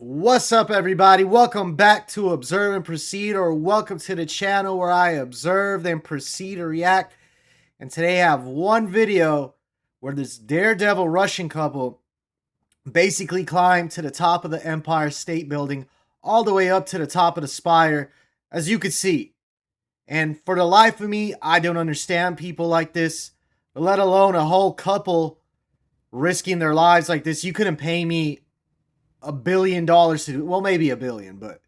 What's up, everybody? Welcome back to Observe and Proceed, or welcome to the channel where I observe then proceed to react. And today I have one video where this daredevil Russian couple basically climbed to the top of the Empire State Building, all the way up to the top of the spire, as you can see. And for the life of me, I don't understand people like this, let alone a whole couple risking their lives like this. You couldn't pay me $1 billion to do, well, maybe $1 billion, but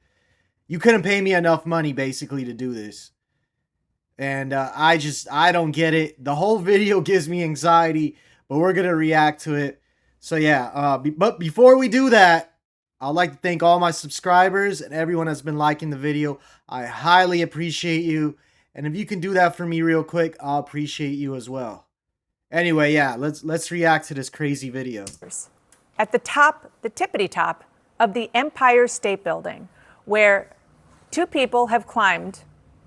you couldn't pay me enough money basically to do this. And I don't get it. The whole video gives me anxiety, but we're going to react to it. So yeah, but before we do that, I'd like to thank all my subscribers and everyone that's been liking the video. I highly appreciate you. And if you can do that for me real quick, I'll appreciate you as well. Anyway, yeah, let's react to this crazy video. At the top, the tippity top of the Empire State Building, where two people have climbed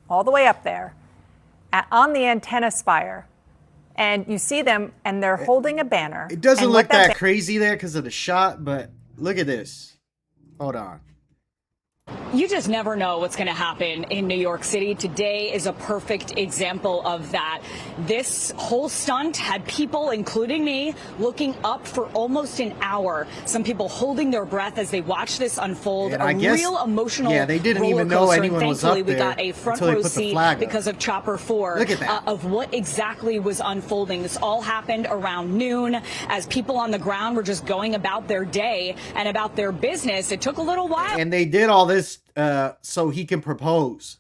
all the way up there on the antenna spire. And you see them, and they're holding a banner. It doesn't look that crazy there because of the shot, but look at this. Hold on. You just never know what's going to happen in New York City. Today is a perfect example of that. This whole stunt had people, including me, looking up for almost an hour. Some people holding their breath as they watch this unfold. And I guess, real emotional yeah, they didn't even know anyone was up there. Thankfully, we got a front row seat because of Chopper 4 of what exactly was unfolding. This all happened around noon as people on the ground were just going about their day and about their business. It took a little while. And they did all this so he can propose.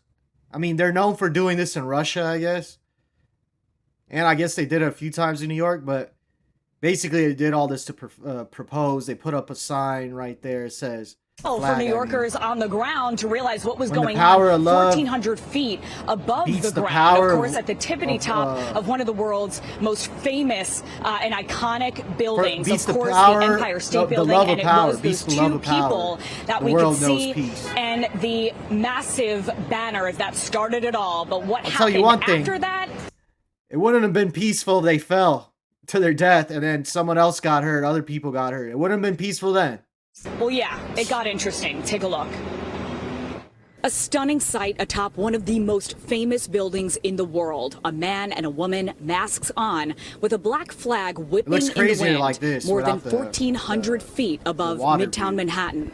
I mean, they're known for doing this in Russia, I guess. And I guess they did it a few times in New York, but basically they did all this to propose. They put up a sign right there. It says, for New Yorkers on the ground to realize what was going on. 1,400 feet above the ground. Of course, at the tippity top of one of the world's most famous and iconic buildings. Of course, the Empire State Building. And it was those two people that we could see. And the massive banner that started it all. But what happened after that? It wouldn't have been peaceful if they fell to their death and then someone else got hurt. Other people got hurt. It wouldn't have been peaceful then. Well, yeah, it got interesting. Take a look. A stunning sight atop one of the most famous buildings in the world. A man and a woman, masks on, with a black flag whipping in the wind, like this, more than 1,400 feet above Midtown Manhattan.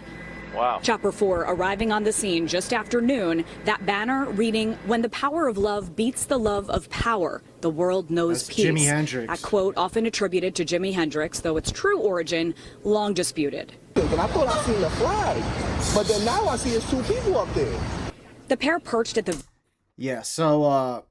Wow. Chopper 4 arriving on the scene just after noon. That banner reading, "When the power of love beats the love of power, the world knows peace." Jimi Hendrix. A quote often attributed to Jimi Hendrix, though its true origin long disputed. And I thought I seen the flag, but then now I see it's two people up there. The pair perched at the... Yeah, so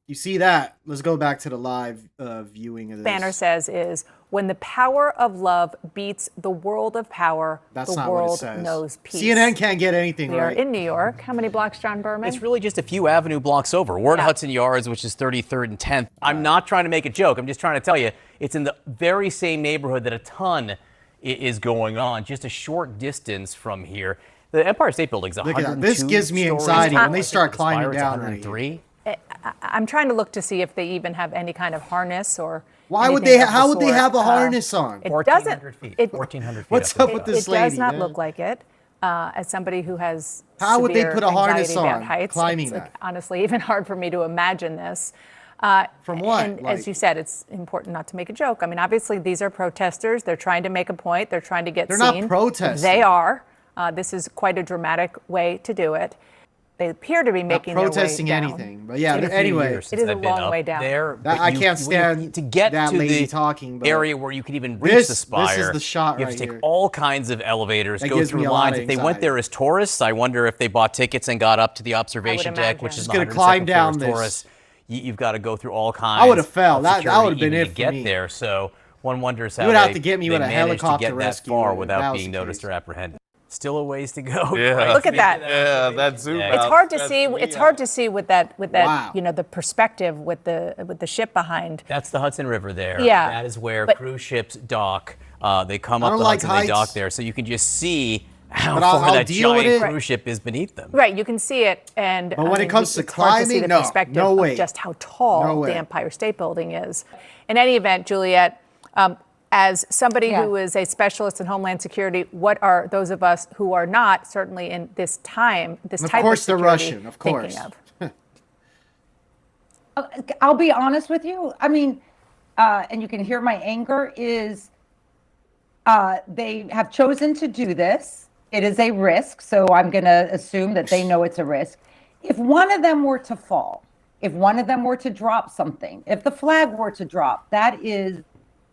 you see that. Let's go back to the live viewing of this. Banner says is, when the power of love beats the world of power, the world knows peace. CNN can't get anything right. We are in New York. How many blocks, John Berman? It's really just a few avenue blocks over. We're in Hudson Yards, which is 33rd and 10th. I'm not trying to make a joke. I'm just trying to tell you, it's in the very same neighborhood that a ton is going on, just a short distance from here. The Empire State Building's 102 This gives me anxiety when they start climbing down. 103. I'm trying to look to see if they even have any kind of harness or. Why would they? How would they have a harness on? It 1,400 feet. 1,400 feet. What's up with this lady? It does not look like it. As somebody who has how would they put a harness on heights, climbing it's that? Honestly, even hard for me to imagine this. From what? And as you said, it's important not to make a joke. I mean, obviously, these are protesters. They're trying to make a point. They're trying to get seen. They're not protesting. They are. This is quite a dramatic way to do it. They appear to be making their way down. Protesting anything, but yeah. Anyway, it is a long way down. I can't stand to get that to lady the talking. But area where you can even reach the spire. This is the shot You have right to take here. all kinds of elevators, That go gives through me a lot lines. of If they went there as tourists, I wonder if they bought tickets and got up to the observation deck, which is going to climb down this. Tourists. You've got to go through all kinds. I would have fell. That would have been it it to for get me. there. So one wonders how you would have they to get me with a helicopter to get rescue that far without being noticed or apprehended. Still a ways to go. Yeah. Right? Look at that. Yeah, that zoom out. It's hard to see. It's hard to see with that. Wow. You know, the perspective with the ship behind. That's the Hudson River there. Yeah. That is where cruise ships dock. They come up the Hudson, they dock there, so you can just see how far that giant cruise ship is beneath them. Right, you can see it, and but when it comes to climbing, the perspective of just how tall the Empire State Building is. In any event, Juliet, as somebody who is a specialist in Homeland Security, what are those of us who are not, certainly in this time, this type of security, of course, they're Russian, of course. I'll be honest with you. I mean, and you can hear my anger is they have chosen to do this. It is a risk. So I'm going to assume that they know it's a risk. If one of them were to fall, if one of them were to drop something, if the flag were to drop, that is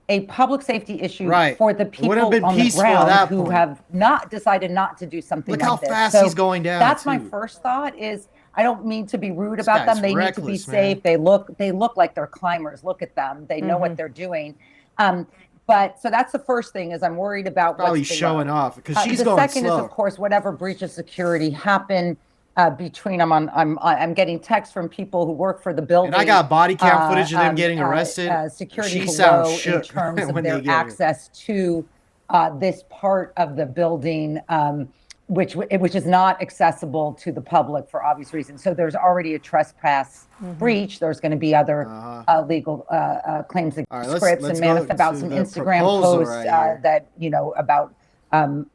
a public safety issue for the people on the ground who have not decided not to do something like this. Look how fast he's going down. That's my first thought is, I don't mean to be rude about them. They need to be safe. They look like they're climbers. Look at them. They know what they're doing. But so that's the first thing is I'm worried about probably showing off because she's going slow. The second is, of course, whatever breach of security happened between them. I'm getting texts from people who work for the building. And I got body cam footage of them getting arrested. Security below in terms of their access to this part of the building. Which is not accessible to the public for obvious reasons. So there's already a trespass breach. There's going to be other legal claims, scripts, and manifest about some Instagram posts that about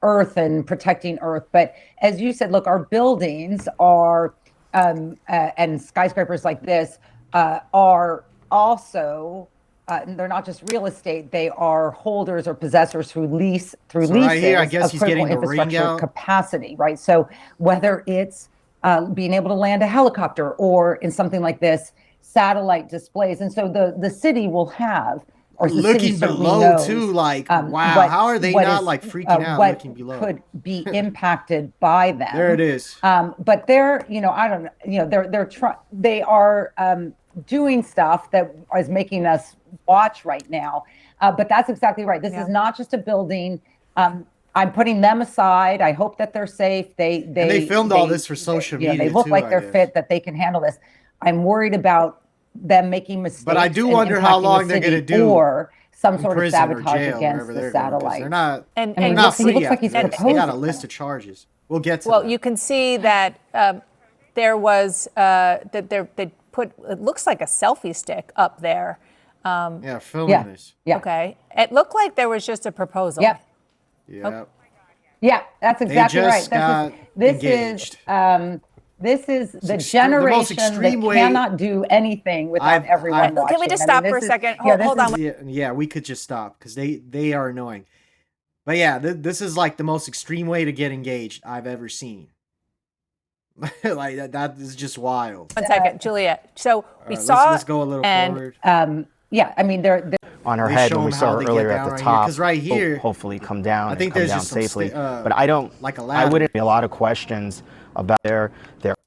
Earth and protecting Earth. But as you said, look, our buildings are and skyscrapers like this are also. They're not just real estate; they are holders or possessors who lease through leases right here, I guess of critical infrastructure capacity. Right. So whether it's being able to land a helicopter or in something like this, satellite displays, and so the city will have. Or looking below too, like wow, how are they not like freaking out looking below? Could be impacted by them. There it is. But they're, I don't know, they are doing stuff that is making us watch right now. But that's exactly right. This is not just a building. I'm putting them aside. I hope that they're safe. They filmed all this for social media. They look like they're fit, that they can handle this. I'm worried about them making mistakes. But I do wonder how long they're going to do, or some sort of sabotage against the satellite. They're not. And they're not free. He looks like he's proposing. They got a list of charges. We'll get to. Well, you can see that there was they put, it looks like a selfie stick up there. Filming this. Yeah. Okay. It looked like there was just a proposal. Yeah. Yeah. Okay. Yeah, that's exactly right. This is the generation that cannot do anything without everyone watching. Can we just stop for a second? Hold on. Yeah, we could just stop because they are annoying. But yeah, this is like the most extreme way to get engaged I've ever seen. Like that is just wild. 1 second, Juliet. So we saw. Let's go a little forward. Yeah, I mean they're on her head when we saw her earlier at the top. Because right here, hopefully come down. I think and come there's down just safely. Some, but I don't. Like a ladder. I wouldn't be a lot of questions about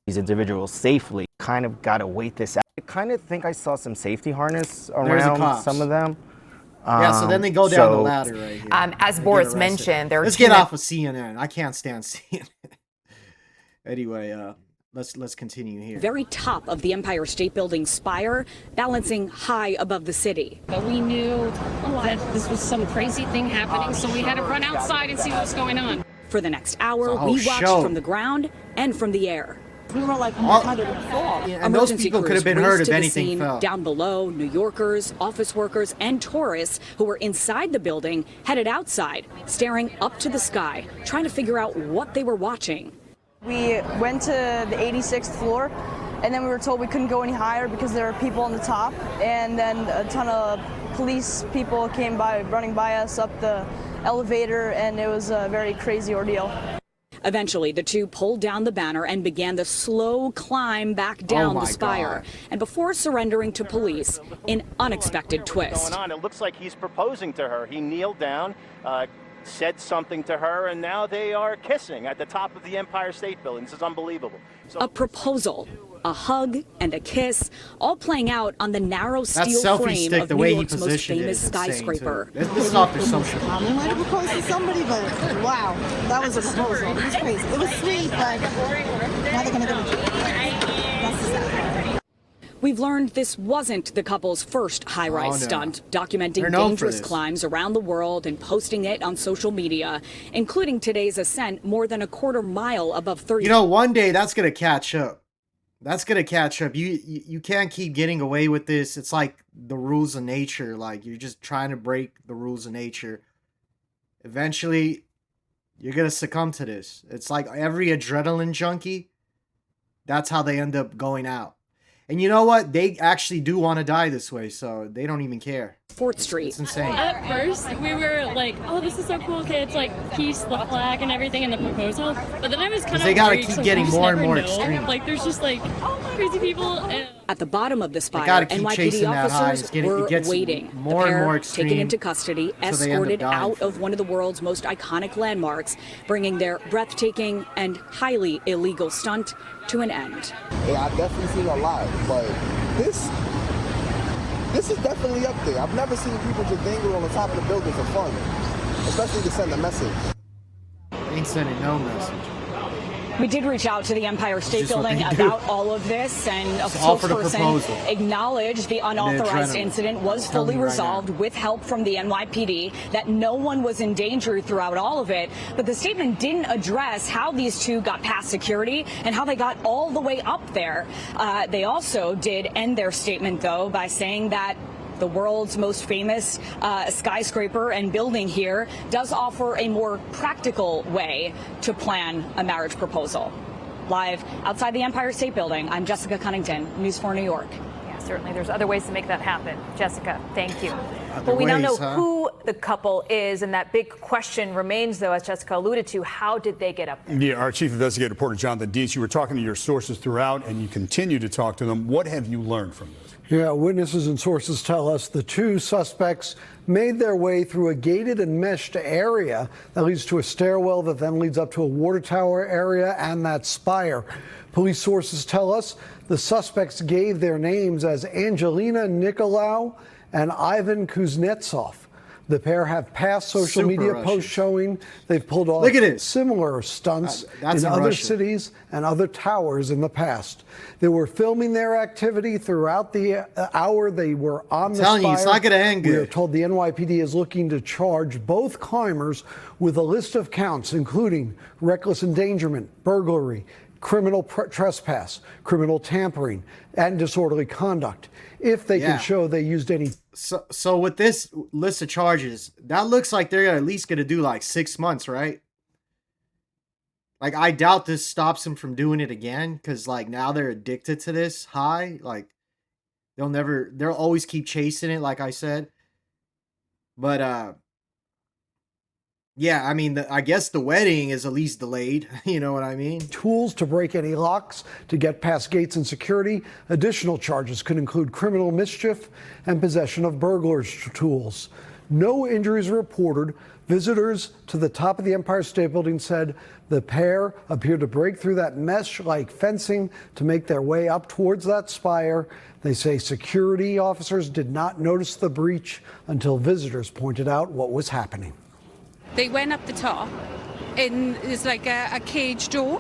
these individuals safely. Kind of got to wait this out. I kind of think I saw some safety harness around some of them. Yeah, so then they go down the ladder right here. As Boris mentioned, let's get off of CNN. I can't stand CNN. Anyway, let's continue here. Very top of the Empire State Building spire, balancing high above the city. But we knew that this was some crazy thing happening, so we had to run outside and see what was going on. For the next hour, we watched from the ground and from the air. We were like, how did it fall? And those people could have been hurt if anything fell. Down below, New Yorkers, office workers, and tourists who were inside the building headed outside, staring up to the sky, trying to figure out what they were watching. We went to the 86th floor, and then we were told we couldn't go any higher because there were people on the top. And then a ton of police people came by, running by us up the elevator, and it was a very crazy ordeal. Eventually, the two pulled down the banner and began the slow climb back down the spire. And before surrendering to police, an unexpected twist. It looks like he's proposing to her. He kneeled down, said something to her, and now they are kissing at the top of the Empire State Building. This is unbelievable. A proposal, a hug, and a kiss, all playing out on the narrow steel frame of New York's most famous skyscraper. This is off their social. They might have proposed to somebody, but wow, that was a proposal. It was crazy. It was sweet, but now they're going to give it to you. That's the sad part. We've learned this wasn't the couple's first high-rise stunt, documenting dangerous climbs around the world and posting it on social media, including today's ascent more than a quarter mile above 30. You know, one day that's going to catch up. That's gonna catch up. You can't keep getting away with this. It's like the rules of nature. Like, you're just trying to break the rules of nature. Eventually, you're gonna succumb to this. It's like every adrenaline junkie. That's how they end up going out. And you know what? They actually do want to die this way, so they don't even care. 4th Street. It's insane. At first, we were like, oh, this is so cool, kids, like, peace, the flag, and everything in the proposal. But then I was kind of they gotta worried, keep getting more and more extreme. Like, there's just, like, crazy people. At the bottom of the spire, NYPD officers were waiting. More and more extreme, taken into custody, escorted out of one of the world's most iconic landmarks, bringing their breathtaking and highly illegal stunt to an end. Yeah, I've definitely seen a lot, but this is definitely up there. I've never seen people just dangle on the top of the building for fun, especially to send a message. They ain't sending no message. We did reach out to the Empire State Building about all of this, and a spokesperson acknowledged the unauthorized incident was fully resolved with help from the NYPD, that no one was in danger throughout all of it. But the statement didn't address how these two got past security and how they got all the way up there. They also did end their statement, though, by saying that the world's most famous skyscraper and building here does offer a more practical way to plan a marriage proposal. Live outside the Empire State Building, I'm Jessica Cunnington, News 4 New York. Yeah, certainly there's other ways to make that happen. Jessica, thank you. Well, we now know who the couple is, and that big question remains, though, as Jessica alluded to, how did they get up there? Yeah, our chief investigative reporter, Jonathan Dietz, you were talking to your sources throughout, and you continue to talk to them. What have you learned from this? Yeah, witnesses and sources tell us the two suspects made their way through a gated and meshed area that leads to a stairwell that then leads up to a water tower area and that spire. Police sources tell us the suspects gave their names as Angelina Nicolau and Ivan Kuznetsov. The pair have past social media posts showing they've pulled off similar stunts in other cities and other towers in the past. They were filming their activity throughout the hour they were on the spire. It's not going to end good. We are told the NYPD is looking to charge both climbers with a list of counts, including reckless endangerment, burglary, criminal trespass, criminal tampering, and disorderly conduct, if they can show they used any. So with this list of charges, that looks like they're at least going to do like 6 months, right? Like, I doubt this stops them from doing it again, because like now they're addicted to this high. Like, they'll always keep chasing it, like I said. But yeah, I mean, I guess the wedding is at least delayed. You know what I mean? Tools to break any locks, to get past gates and security. Additional charges could include criminal mischief and possession of burglars' tools. No injuries reported. Visitors to the top of the Empire State Building said the pair appeared to break through that mesh-like fencing to make their way up towards that spire. They say security officers did not notice the breach until visitors pointed out what was happening. They went up the top, and there's like a cage door,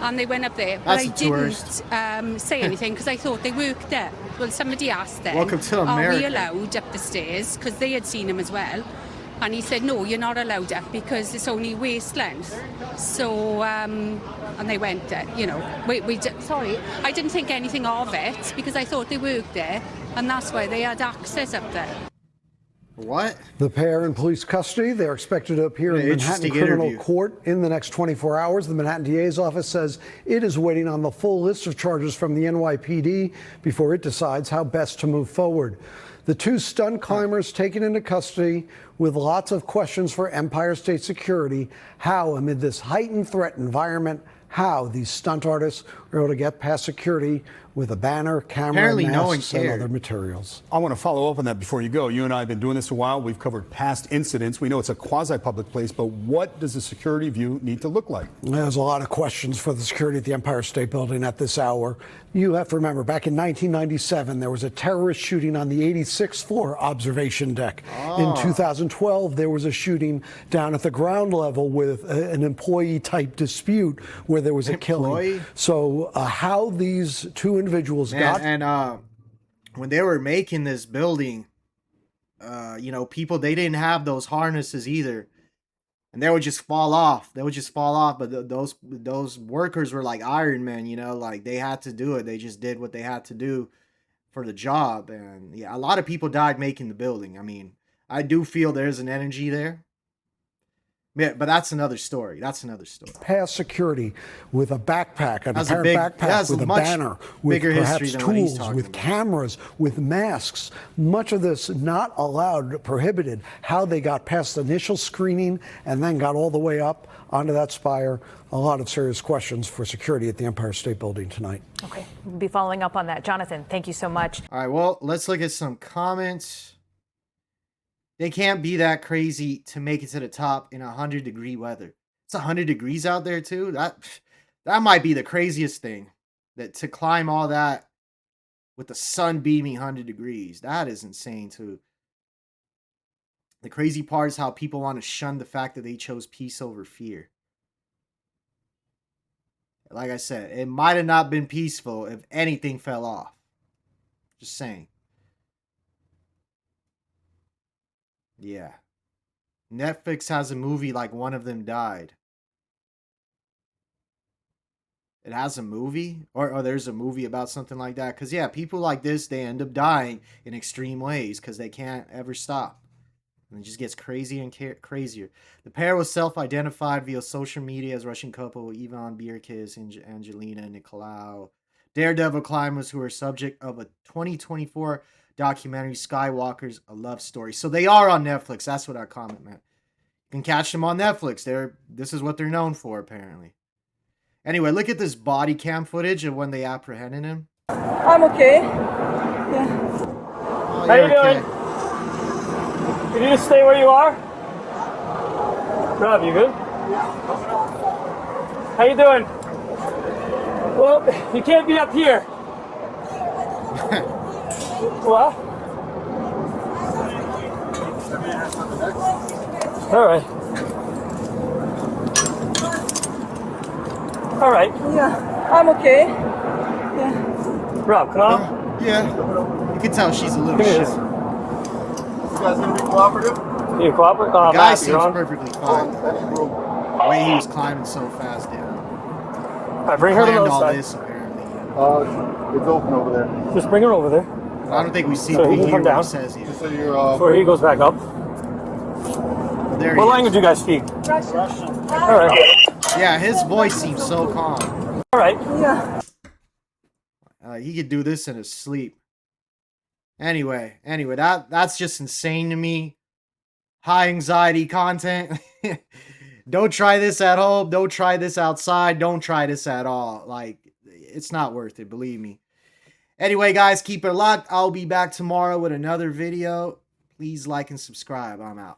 and they went up there. But I didn't say anything because I thought they worked there. Well, somebody asked them, welcome to America. Are we allowed up the stairs? Because they had seen him as well. And he said, no, you're not allowed up because it's only waist length. So, and they went, sorry, I didn't think anything of it because I thought they worked there, and that's why they had access up there. What? The pair in police custody. They're expected to appear in Manhattan criminal court in the next 24 hours. The Manhattan DA's office says it is waiting on the full list of charges from the NYPD before it decides how best to move forward. The two stunt climbers taken into custody with lots of questions for Empire State security. How, amid this heightened threat environment, how these stunt artists were able to get past security with a banner, camera, masks, and other materials. I want to follow up on that before you go. You and I have been doing this a while. We've covered past incidents. We know it's a quasi-public place, but what does the security view need to look like? There's a lot of questions for the security at the Empire State Building at this hour. You have to remember, back in 1997, there was a terrorist shooting on the 86th floor observation deck. In 2012, there was a shooting down at the ground level with an employee-type dispute where there was a killing. So how these two individuals got... And when they were making this building, people, they didn't have those harnesses either. and they would just fall off. They would just fall off. But those workers were like Iron Men, you know, like they had to do it. They just did what they had to do for the job. And yeah, a lot of people died making the building. I mean, I do feel there's an energy there. Yeah, but that's another story. That's another story. Past security with a backpack, an apparent backpack with a banner, with perhaps tools, with cameras, with masks. Much of this not allowed, prohibited. How they got past initial screening and then got all the way up onto that spire. A lot of serious questions for security at the Empire State Building tonight. Okay, we'll be following up on that. Jonathan, thank you so much. All right, well, let's look at some comments. They can't be that crazy to make it to the top in 100-degree weather. It's 100 degrees out there too. That might be the craziest thing. That to climb all that with the sun beaming 100 degrees. That is insane too. The crazy part is how people want to shun the fact that they chose peace over fear. Like I said, it might have not been peaceful if anything fell off. Just saying. Yeah. Netflix has a movie like One of Them Died. It has a movie? Or there's a movie about something like that? Because, yeah, people like this, they end up dying in extreme ways because they can't ever stop. And it just gets crazier and crazier. The pair was self-identified via social media as Russian couple Ivan Birkis and Angelina Nicolau. Daredevil climbers who are subject of a 2024 documentary Skywalker's A Love Story. So they are on Netflix. That's what our comment meant. You can catch them on Netflix. This is what they're known for, apparently. Anyway, look at this body cam footage of when they apprehended him. I'm okay. Yeah. Oh, how you doing? Okay. Can you just stay where you are? Rob, you good? How you doing? Well, you can't be up here. What? All right. All right. Yeah, I'm okay. Yeah. Rob, come on. Yeah. You can tell she's a little shit. You guys gonna be cooperative? You cooperate? The guy seems perfectly fine. The way he was climbing so fast, yeah. All right, bring her to the other side. This, apparently. It's open over there. Just bring her over there. I don't think we see so he can come down. Says here. So you're, before he goes back up. There what language do you guys speak? Russian. All right. Yeah, his voice seems so calm. All right. Yeah. He could do this in his sleep. Anyway, that's just insane to me. High anxiety content. Don't try this at home. Don't try this outside. Don't try this at all. Like, it's not worth it, believe me. Anyway, guys, keep it locked. I'll be back tomorrow with another video. Please like and subscribe. I'm out.